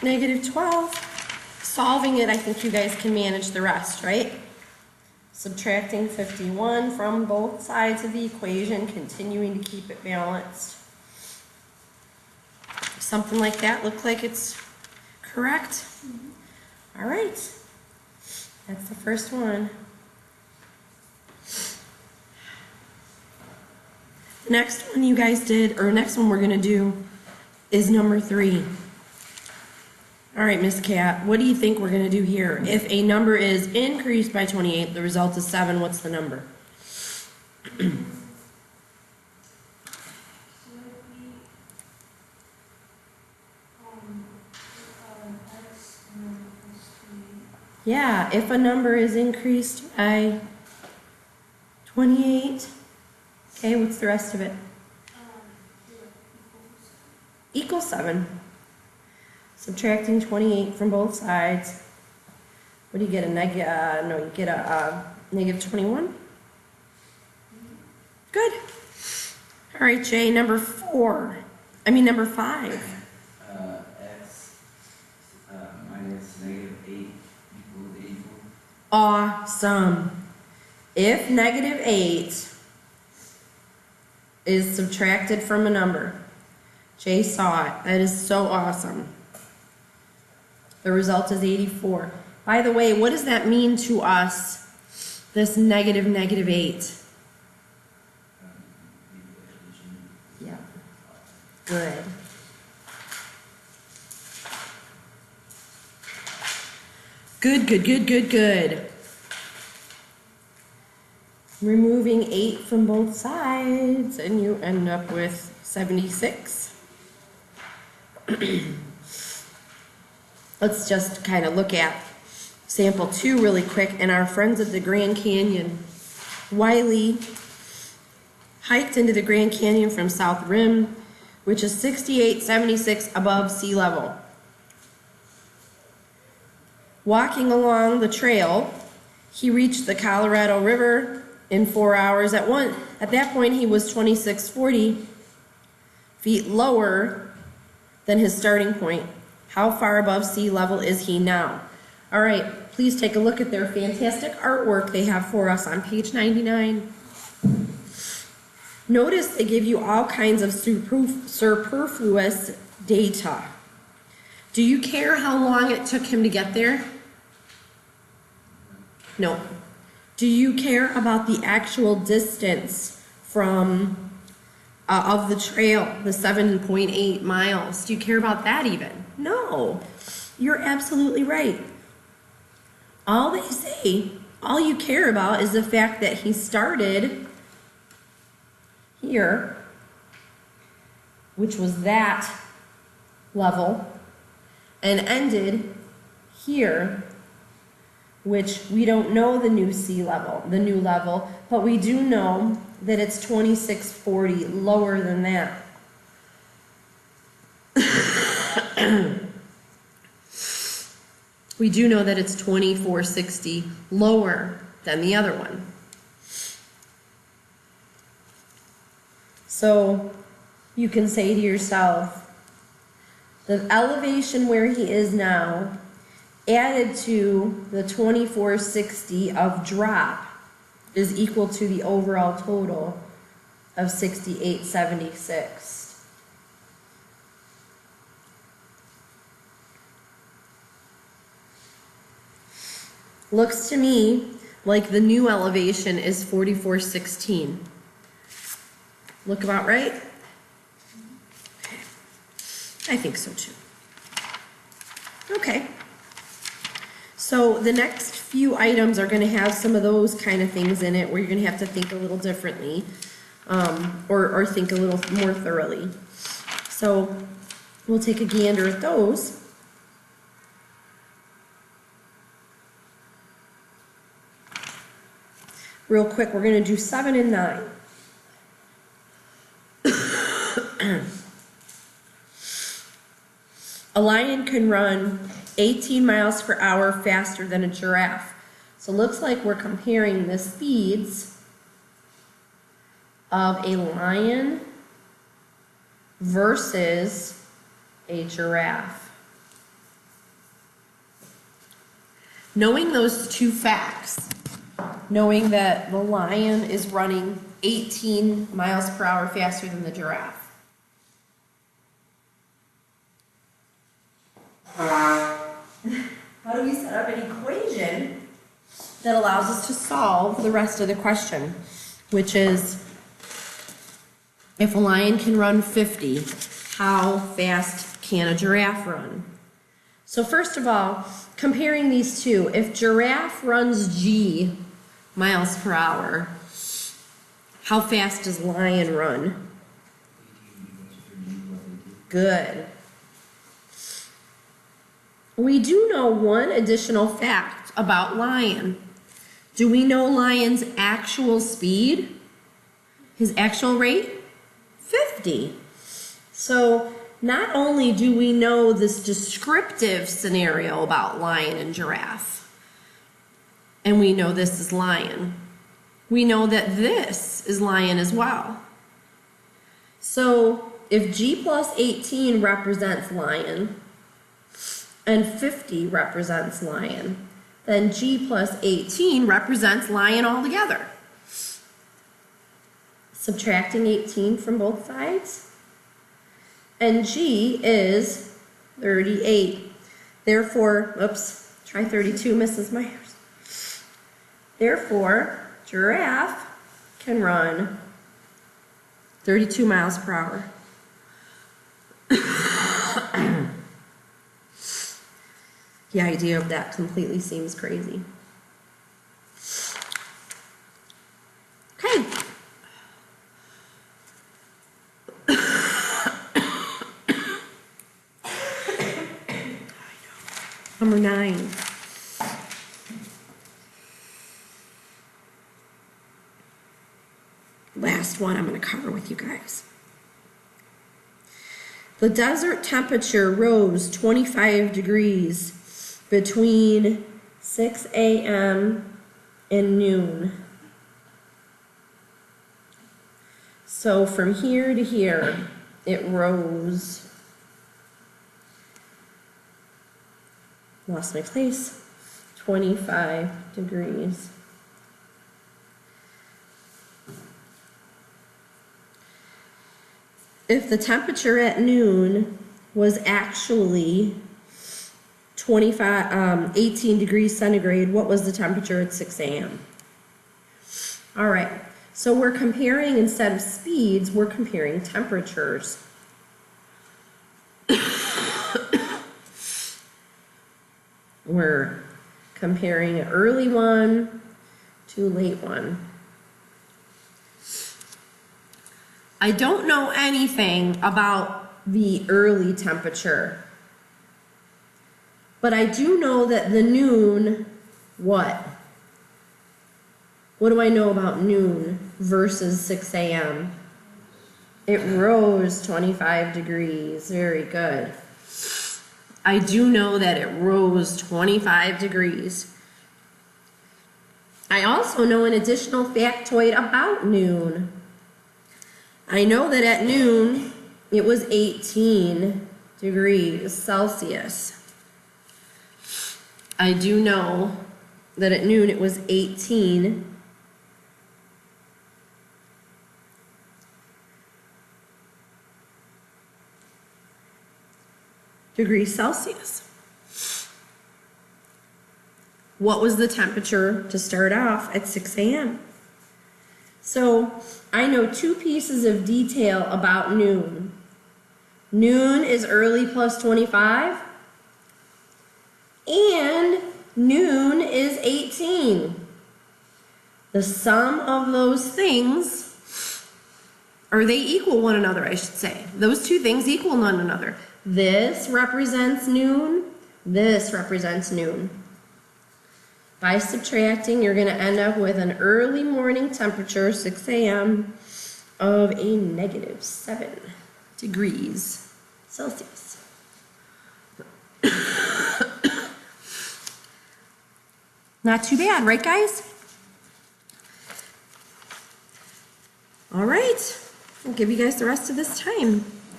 Negative 12. Solving it, I think you guys can manage the rest, right? Subtracting 51 from both sides of the equation, continuing to keep it balanced. Something like that look like it's correct? All right. That's the first one. The next one you guys did, or next one we're going to do, is number 3. All right, Miss Cat, what do you think we're going to do here? If a number is increased by 28, the result is 7, what's the number? Yeah, if a number is increased by 28, okay, what's the rest of it? Equals 7. Subtracting 28 from both sides. What do you get? A negative, no, you get a negative 21? Good. All right, Jay, number 5. X minus negative 8 equals 84. Awesome. If negative 8 is subtracted from a number, Jay saw it. That is so awesome. The result is 84. By the way, what does that mean to us, this negative 8? Yeah. Good. Good. Removing 8 from both sides, and you end up with 76. Let's just kind of look at sample 2 really quick. And our friends at the Grand Canyon, Wiley hiked into the Grand Canyon from South Rim, which is 6876 above sea level. Walking along the trail, he reached the Colorado River in 4 hours. At that point, he was 2640 feet lower than his starting point. How far above sea level is he now? All right, please take a look at their fantastic artwork they have for us on page 99. Notice they give you all kinds of superfluous data. Do you care how long it took him to get there? No. Do you care about the actual distance from of the trail, the 7.8 miles? Do you care about that even? No. You're absolutely right. All they say, all you care about is the fact that he started here, which was that level, and ended here, which we don't know the new sea level, the new level, but we do know that it's 2640, lower than that. We do know that it's 2460, lower than the other one. So you can say to yourself, the elevation where he is now added to the 2460 of drop is equal to the overall total of 6876. Looks to me like the new elevation is 4416. Look about right? I think so too. Okay. So the next few items are going to have some of those kind of things in it where you're going to have to think a little differently, or think a little more thoroughly. So we'll take a gander at those. Real quick, we're going to do 7 and 9. A lion can run 18 miles per hour faster than a giraffe. So it looks like we're comparing the speeds of a lion versus a giraffe. Knowing those two facts, knowing that the lion is running 18 miles per hour faster than the giraffe, how do we set up an equation that allows us to solve the rest of the question, which is, if a lion can run 50, how fast can a giraffe run? So first of all, comparing these two, if giraffe runs G miles per hour, how fast does lion run? Good. We do know one additional fact about lion. Do we know lion's actual speed? His actual rate? 50. So not only do we know this descriptive scenario about lion and giraffe, and we know this is lion, we know that this is lion as well. So if G plus 18 represents lion and 50 represents lion, then G plus 18 represents lion altogether. Subtracting 18 from both sides, and G is 38. Therefore, oops, try 32, Mrs. Myers. Therefore, giraffe can run 32 miles per hour. The idea of that completely seems crazy. Okay. Number 9. Last one I'm going to cover with you guys. The desert temperature rose 25 degrees between 6 a.m. and noon. So from here to here, it rose, lost my place, 25 degrees. If the temperature at noon was actually 18 degrees centigrade, what was the temperature at 6 a.m.? All right, so we're comparing, instead of speeds, we're comparing temperatures. We're comparing an early one to a late one. I don't know anything about the early temperature, but I do know that the noon, what? What do I know about noon versus 6 a.m.? It rose 25 degrees. Very good. I do know that it rose 25 degrees. I also know an additional factoid about noon. I know that at noon, it was 18 degrees Celsius. I do know that at noon it was 18 degrees Celsius. What was the temperature to start off at 6 a.m.? So I know 2 pieces of detail about noon. Noon is early plus 25, and noon is 18. The sum of those things, or they equal one another, I should say. Those 2 things equal one another. This represents noon, this represents noon. By subtracting, you're going to end up with an early morning temperature, 6 a.m., of a negative 7 degrees Celsius. Not too bad, right, guys? All right, I'll give you guys the rest of this time.